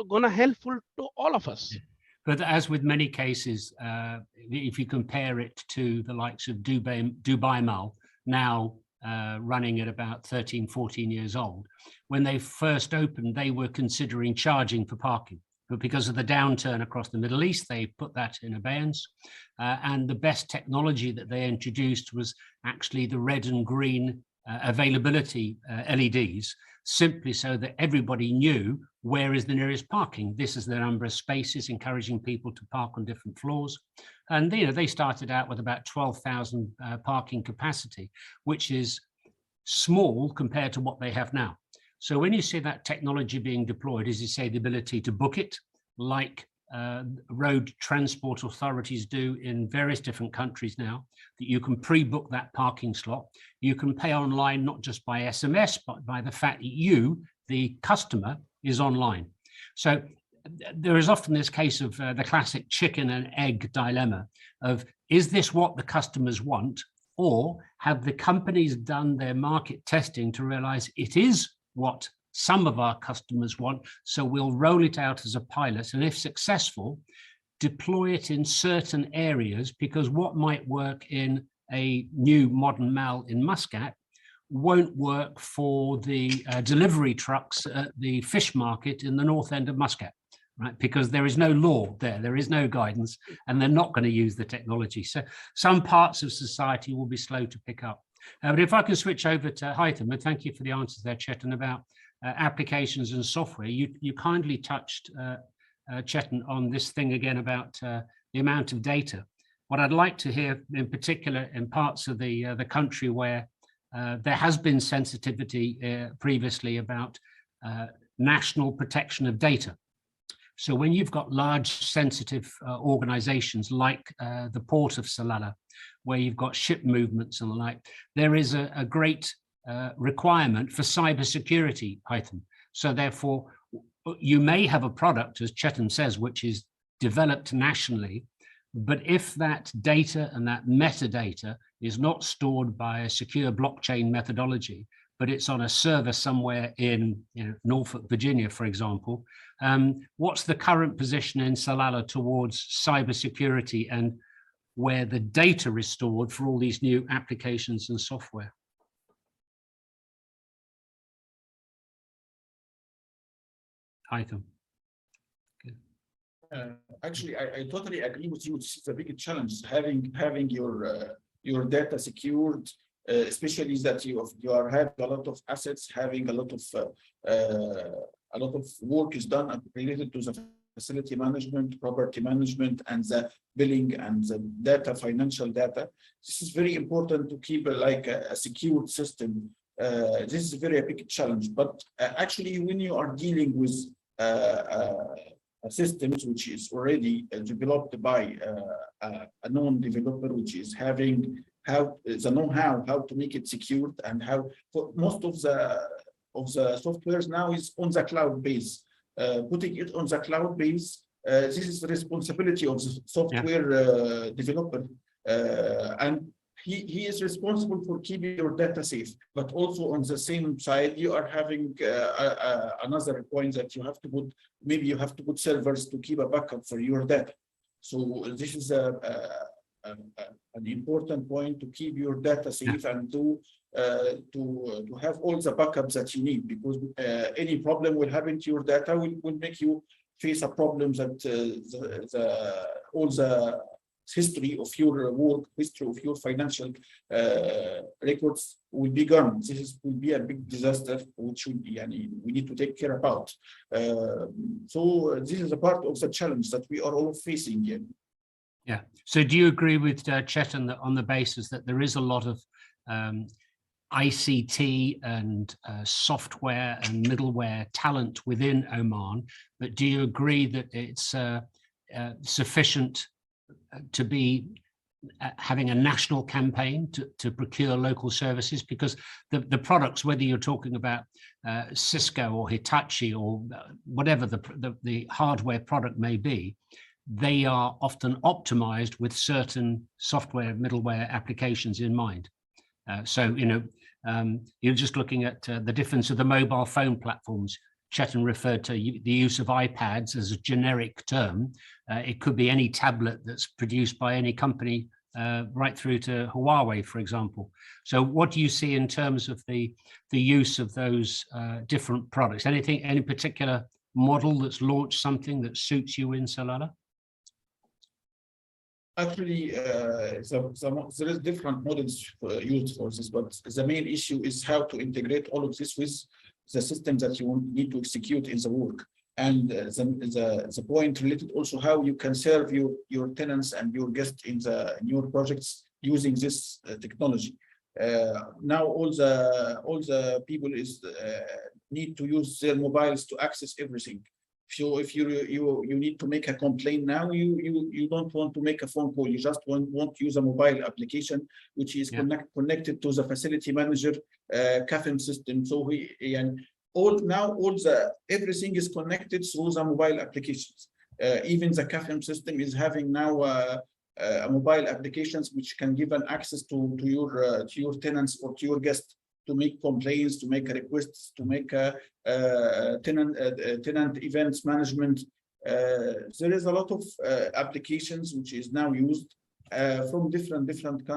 gonna helpful to all of us. But as with many cases, if you compare it to the likes of Dubai Mall, now running at about 13, 14 years old, when they first opened, they were considering charging for parking. But because of the downturn across the Middle East, they put that in abeyance. And the best technology that they introduced was actually the red and green availability LEDs, simply so that everybody knew where is the nearest parking. This is the number of spaces, encouraging people to park on different floors. And they started out with about 12,000 parking capacity, which is small compared to what they have now. So when you see that technology being deployed, as you say, the ability to book it, like road transport authorities do in various different countries now, that you can pre-book that parking slot. You can pay online, not just by SMS, but by the fact that you, the customer, is online. So there is often this case of the classic chicken and egg dilemma of, is this what the customers want? Or have the companies done their market testing to realize it is what some of our customers want, so we'll roll it out as a pilot, and if successful, deploy it in certain areas, because what might work in a new modern mall in Muscat won't work for the delivery trucks at the fish market in the north end of Muscat, right? Because there is no law there is no guidance, and they're not going to use the technology. So some parts of society will be slow to pick up. But if I can switch over to Haitham, and thank you for the answers there, Chetan, about applications and software. You kindly touched, Chetan, on this thing again about the amount of data. What I'd like to hear, in particular, in parts of the country where there has been sensitivity previously about national protection of data. So when you've got large sensitive organizations like the port of Salalah, where you've got ship movements and the like, there is a great requirement for cybersecurity, Haitham. So therefore, you may have a product, as Chetan says, which is developed nationally, but if that data and that metadata is not stored by a secure blockchain methodology, but it's on a server somewhere in Norfolk, Virginia, for example, what's the current position in Salalah towards cybersecurity and where the data is stored for all these new applications and software? Haitham. Actually, I totally agree with you. This is a big challenge, having your data secured, especially that you are having a lot of assets, having a lot of work is done related to the facility management, property management, and the billing and the data, financial data. This is very important to keep a secured system. This is a very big challenge. But actually, when you are dealing with systems which is already developed by a known developer, which is having the know-how how to make it secured, and how for most of the softwares now is on the cloud base. Putting it on the cloud base, this is the responsibility of the software developer, and he is responsible for keeping your data safe. But also on the same side, you are having another point that you have to put. Maybe you have to put servers to keep a backup for your data. So this is an important point, to keep your data safe and to have all the backups that you need, because any problem will happen to your data will make you face a problem that all the history of your work, history of your financial records will be gone. Will be a big disaster, which we need to take care about. So this is a part of the challenge that we are all facing here. Yeah. So do you agree with Chetan on the basis that there is a lot of ICT and software and middleware talent within Oman, but do you agree that it's sufficient to be having a national campaign to procure local services? Because the products, whether you're talking about Cisco or Hitachi or whatever the hardware product may be, they are often optimized with certain software middleware applications in mind. So, you're just looking at the difference of the mobile phone platforms. Chetan referred to the use of iPads as a generic term. It could be any tablet that's produced by any company, right through to Huawei, for example. So what do you see in terms of the use of those different products? Any particular model that's launched something that suits you in Salalah? Actually, there is different models used for this, but the main issue is how to integrate all of this with the systems that you need to execute in the work. And the point related also how you can serve your tenants and your guests in your projects using this technology. Now all the people need to use their mobiles to access everything. So if you need to make a complaint now, you don't want to make a phone call. You just want to use a mobile application, which is connected to the facility manager CAFM system. So everything is connected through the mobile applications. Even the CAFM system is having now mobile applications which can give an access to your tenants or to your guests to make complaints, to make requests, to make tenant events management. There is a lot of applications which is now used from different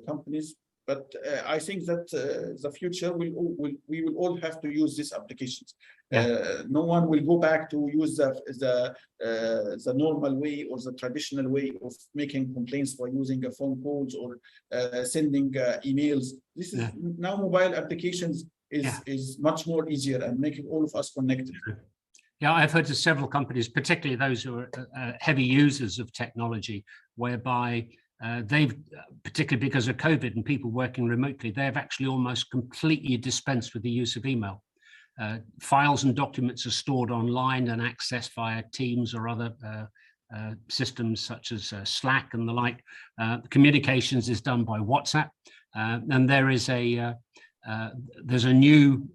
companies. But I think that the future we will all have to use these applications. No one will go back to use the normal way or the traditional way of making complaints by using phone calls or sending emails. This is now mobile applications is much more easier and making all of us connected. Yeah, I've heard of several companies, particularly those who are heavy users of technology, whereby they've, particularly because of COVID and people working remotely, they've actually almost completely dispensed with the use of email. Files and documents are stored online and accessed via Teams or other systems such as Slack and the like. Communications is done by WhatsApp, and there's a new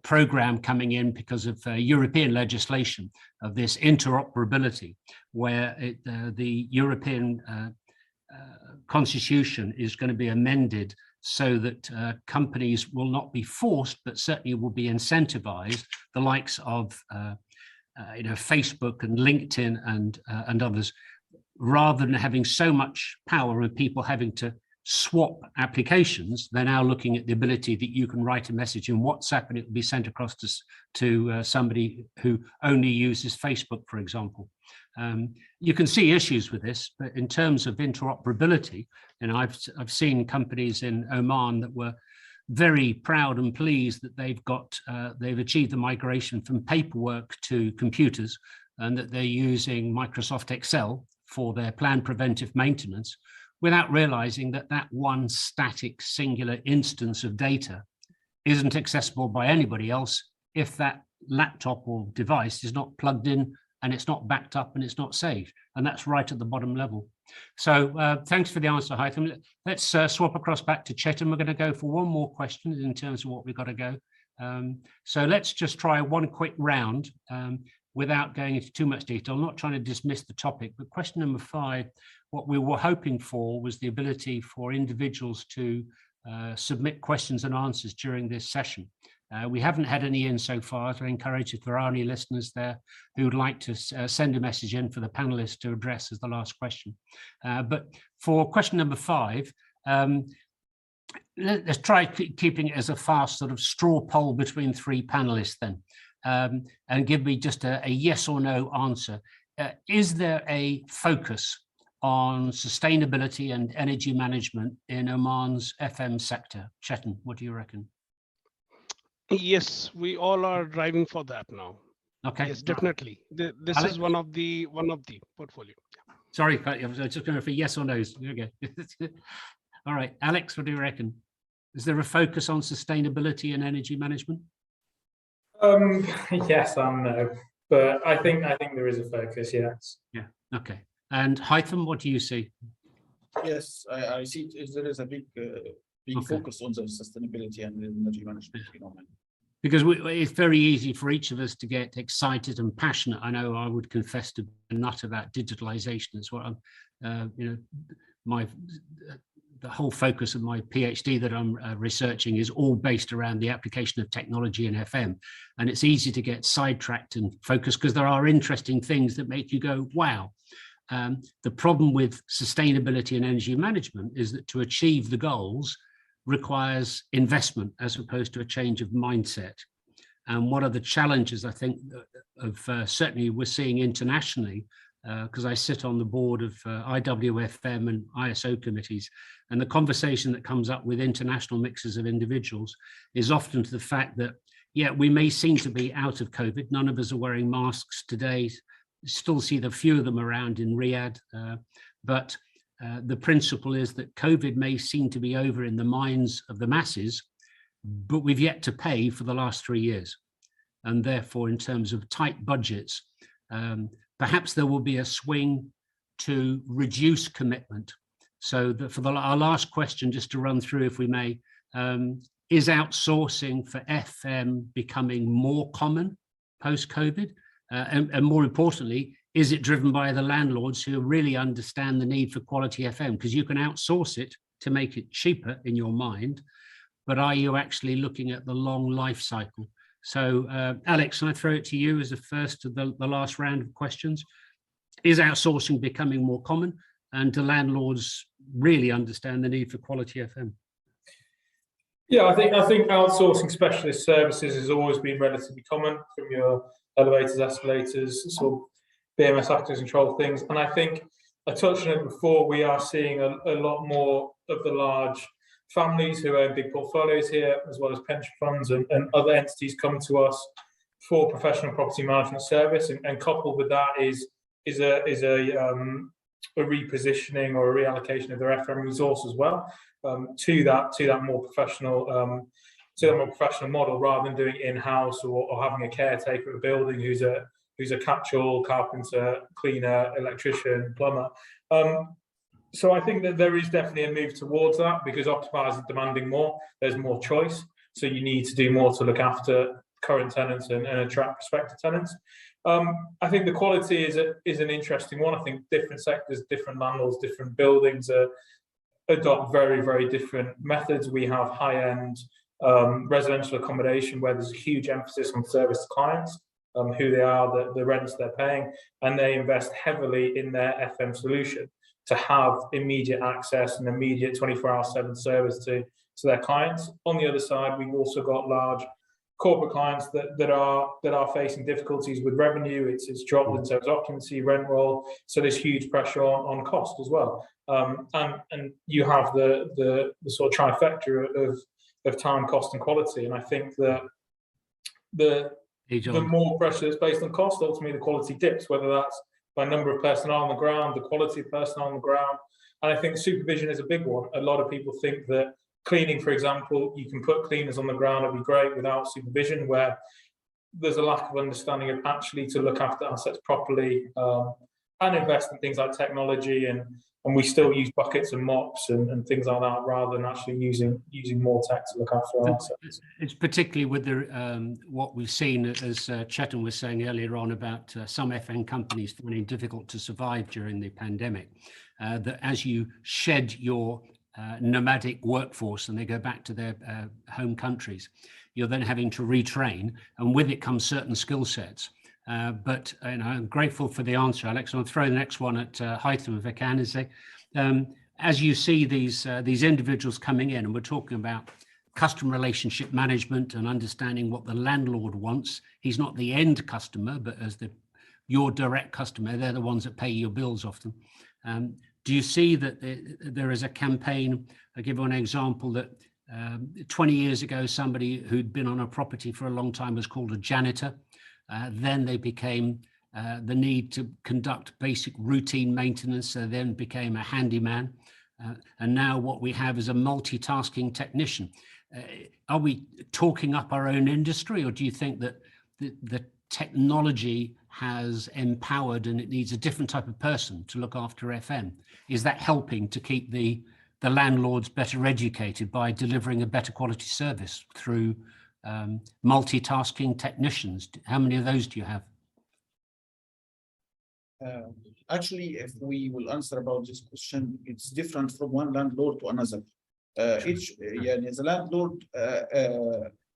program coming in because of European legislation of this interoperability, where the European constitution is going to be amended so that companies will not be forced, but certainly will be incentivized, the likes of Facebook and LinkedIn and others, rather than having so much power and people having to swap applications. They're now looking at the ability that you can write a message in WhatsApp and it will be sent across to somebody who only uses Facebook, for example. You can see issues with this, but in terms of interoperability, I've seen companies in Oman that were very proud and pleased that they've achieved the migration from paperwork to computers, and that they're using Microsoft Excel for their planned preventive maintenance, without realizing that one static singular instance of data isn't accessible by anybody else if that laptop or device is not plugged in and it's not backed up and it's not saved. And that's right at the bottom level. So thanks for the answer, Haitham. Let's swap across back to Chetan. We're going to go for one more question in terms of what we've got to go. So let's just try one quick round without going into too much detail. I'm not trying to dismiss the topic, but question number 5, what we were hoping for was the ability for individuals to submit questions and answers during this session. We haven't had any in so far, so I encourage if there are any listeners there who would like to send a message in for the panelists to address as the last question. But for question number 5, let's try keeping it as a fast sort of straw poll between 3 panelists then, and give me just a yes or no answer. Is there a focus on sustainability and energy management in Oman's FM sector. Chetan, what do you reckon? Yes, we all are driving for that now. Okay. Yes, definitely. This Alex? is one of the portfolio. Sorry, I was just going for yes or no's. Okay. All right, Alex, what do you reckon? Is there a focus on sustainability and energy management? Yes and no, but I think there is a focus. Yes. Yeah. Okay. And Haitham, what do you see? Yes, I see there is a big focus on the sustainability and energy management phenomenon. Because it's very easy for each of us to get excited and passionate. I know I would confess to a nut about digitalization as well. The whole focus of my PhD that I'm researching is all based around the application of technology in FM. And it's easy to get sidetracked and focused because there are interesting things that make you go, wow. The problem with sustainability and energy management is that to achieve the goals requires investment as opposed to a change of mindset. And one of the challenges I think of certainly we're seeing internationally, because I sit on the board of IWFM and ISO committees, and the conversation that comes up with international mixes of individuals is often to the fact that, yeah, we may seem to be out of COVID. None of us are wearing masks today. Still see the few of them around in Riyadh, but the principle is that COVID may seem to be over in the minds of the masses, but we've yet to pay for the last 3 years. And therefore, in terms of tight budgets, perhaps there will be a swing to reduce commitment. So that for our last question, just to run through, if we may, is outsourcing for FM becoming more common post-COVID? And more importantly, is it driven by the landlords who really understand the need for quality FM? Because you can outsource it to make it cheaper in your mind, but are you actually looking at the long life cycle? So Alex, can I throw it to you as the first of the last round of questions? Is outsourcing becoming more common, and do landlords really understand the need for quality FM? Yeah, I think outsourcing specialist services has always been relatively common, from your elevators, escalators, sort of BMS access control things. And I think I touched on it before, we are seeing a lot more of the large families who own big portfolios here, as well as pension funds and other entities come to us for professional property management service. And coupled with that is a repositioning or a reallocation of their FM resource as well, to that more professional model, rather than doing it in-house or having a caretaker of the building who's a catch-all, carpenter, cleaner, electrician, plumber. So I think that there is definitely a move towards that, because occupiers are demanding more. There's more choice, so you need to do more to look after current tenants and attract prospective tenants. I think the quality is an interesting one. I think different sectors, different landlords, different buildings adopt very, very different methods. We have high-end residential accommodation where there's a huge emphasis on service to clients, who they are, the rents they're paying, and they invest heavily in their FM solution to have immediate access and immediate 24/7 service to their clients. On the other side, we've also got large corporate clients that are facing difficulties with revenue. It's dropped in terms of occupancy, rent roll, so there's huge pressure on cost as well. And you have the sort of trifecta of time, cost, and quality. And I think that the more pressure is based on cost, ultimately the quality dips, whether that's by number of personnel on the ground, the quality of personnel on the ground. And I think supervision is a big one. A lot of people think that cleaning, for example, you can put cleaners on the ground, it'd be great without supervision, where there's a lack of understanding of actually to look after assets properly and invest in things like technology. And we still use buckets and mops and things like that, rather than actually using more tech to look after our assets. It's particularly with the what we've seen, as Chetan was saying earlier on, about some FM companies finding it difficult to survive during the pandemic, that as you shed your nomadic workforce and they go back to their home countries, you're then having to retrain, and with it comes certain skill sets. But I'm grateful for the answer, Alex. I'll throw the next one at Haitham if I can. As you see these individuals coming in, and we're talking about customer relationship management and understanding what the landlord wants. He's not the end customer, but as your direct customer, they're the ones that pay your bills often. do you see that there is a campaign? I'll give you an example that 20 years ago, somebody who'd been on a property for a long time was called a janitor. Then they became the need to conduct basic routine maintenance, so then became a handyman. And now what we have is a multitasking technician. Are we talking up our own industry, or do you think that the technology has empowered and it needs a different type of person to look after FM? Is that helping to keep the landlords better educated by delivering a better quality service through multitasking technicians? How many of those do you have? Actually, if we will answer about this question, it's different from one landlord to another. The landlord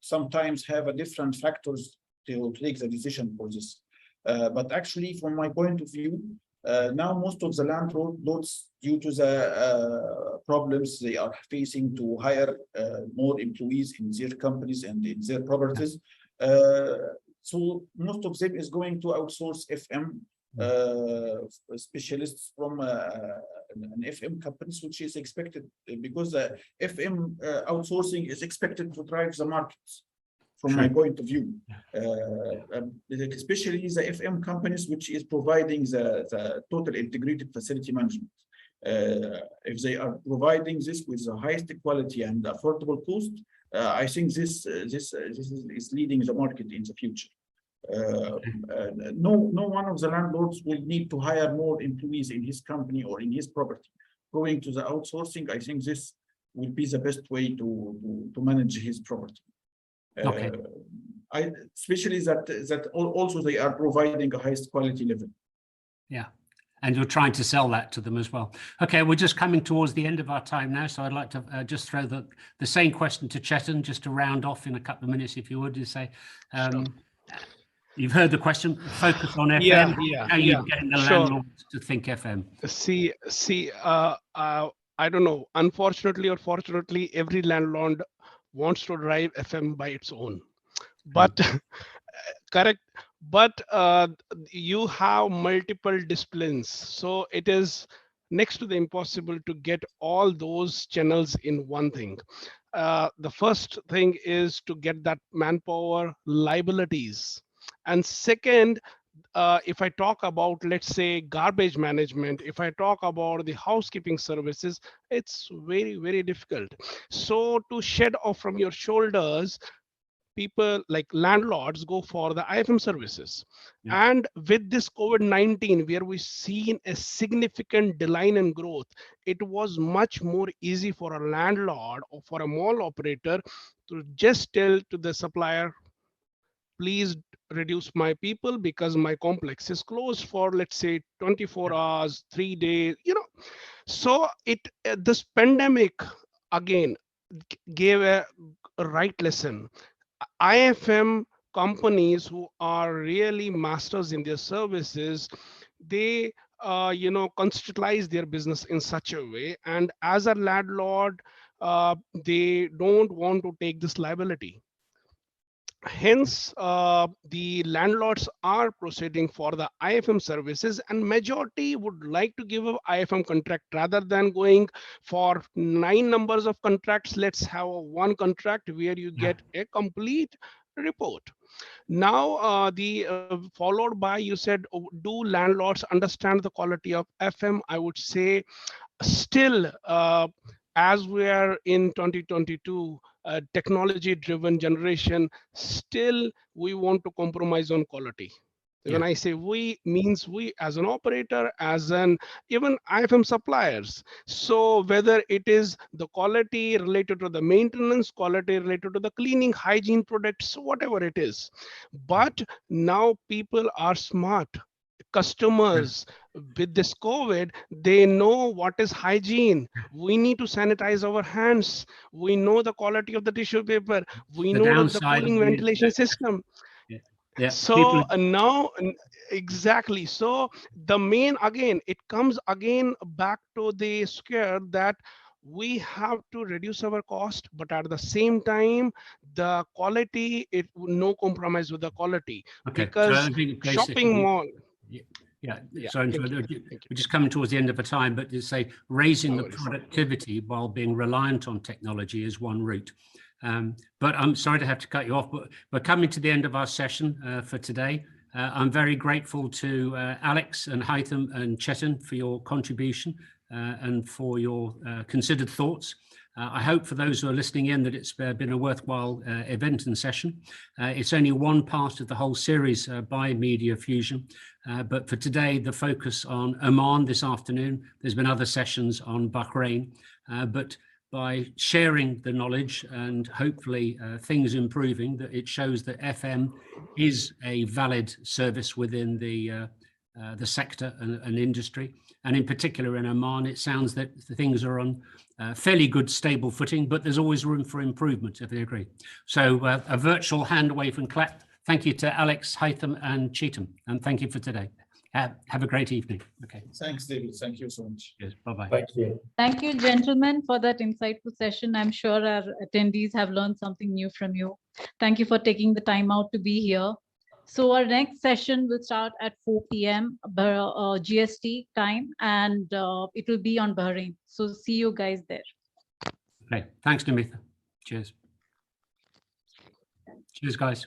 sometimes have a different factors to take the decision for this. But actually, from my point of view, now most of the landlords, due to the problems they are facing to hire more employees in their companies and in their properties, so most of them is going to outsource FM specialists from an FM companies, which is expected because FM outsourcing is expected to drive the markets. From my point of view, especially the FM companies, which is providing the total integrated facility management. If they are providing this with the highest quality and affordable cost, I think this is leading the market in the future. No one of the landlords will need to hire more employees in his company or in his property. Going to the outsourcing, I think this will be the best way to manage his property. Okay. Especially that also they are providing a highest quality level. Yeah, and you're trying to sell that to them as well. Okay, we're just coming towards the end of our time now, so I'd like to just throw the same question to Chetan, just to round off in a couple of minutes, if you would, to say, you've heard the question, focus on FM. How are you getting the landlords to think FM? I don't know, unfortunately or fortunately, every landlord wants to drive FM by its own, but correct. But you have multiple disciplines, so it is next to the impossible to get all those channels in one thing. The first thing is to get that manpower liabilities, and second, if I talk about, let's say, garbage management, if I talk about the housekeeping services, it's very, very difficult. So to shed off from your shoulders, people like landlords go for the IFM services. Yeah. And with this COVID-19, where we've seen a significant decline in growth, it was much more easy for a landlord or for a mall operator to just tell to the supplier, please reduce my people because my complex is closed for, let's say, 24 hours, 3 days, So this pandemic again gave a right lesson. IFM companies who are really masters in their services, they constitutionalize their business in such a way, and as a landlord, they don't want to take this liability. Hence, the landlords are proceeding for the IFM services, and majority would like to give an IFM contract rather than going for 9 numbers of contracts. Let's have one contract where you get a complete report. Now, followed by, you said, do landlords understand the quality of FM? I would say still, as we are in 2022, technology-driven generation, still we want to compromise on quality. When I say we, means we as an operator, as an even IFM suppliers. So whether it is the quality related to the maintenance, quality related to the cleaning, hygiene products, whatever it is. But now people are smart. Customers with this COVID, they know what is hygiene. We need to sanitize our hands. We know the quality of the tissue paper. We know the cooling ventilation system. So now, exactly. So the main, again, it comes again back to the scare that we have to reduce our cost, but at the same time, the quality, no compromise with the quality. Because shopping mall. Yeah, Yeah, so thank you. we're just coming towards the end of the time, but to say raising No the worries. productivity while being reliant on technology is one route. But I'm sorry to have to cut you off, but we're coming to the end of our session for today. I'm very grateful to Alex and Haitham and Chetan for your contribution and for your considered thoughts. I hope for those who are listening in that it's been a worthwhile event and session. It's only one part of the whole series by Media Fusion, but for today, the focus on Oman this afternoon. There's been other sessions on Bahrain, but by sharing the knowledge and hopefully things improving, that it shows that FM is a valid service within the sector and industry. And in particular in Oman, it sounds that things are on fairly good, stable footing, but there's always room for improvement, if they agree. So a virtual hand wave and clap. Thank you to Alex, Haitham and Chetan, and thank you for today. Have a great evening. Okay. Thanks, David. Thank you so much. Cheers. Bye-bye. Thank you. Thank you, gentlemen, for that insightful session. I'm sure our attendees have learned something new from you. Thank you for taking the time out to be here. So our next session will start at 4 p.m. GST time, and it will be on Bahrain. So see you guys there. Okay. Thanks, Namitha. Cheers. Cheers, guys.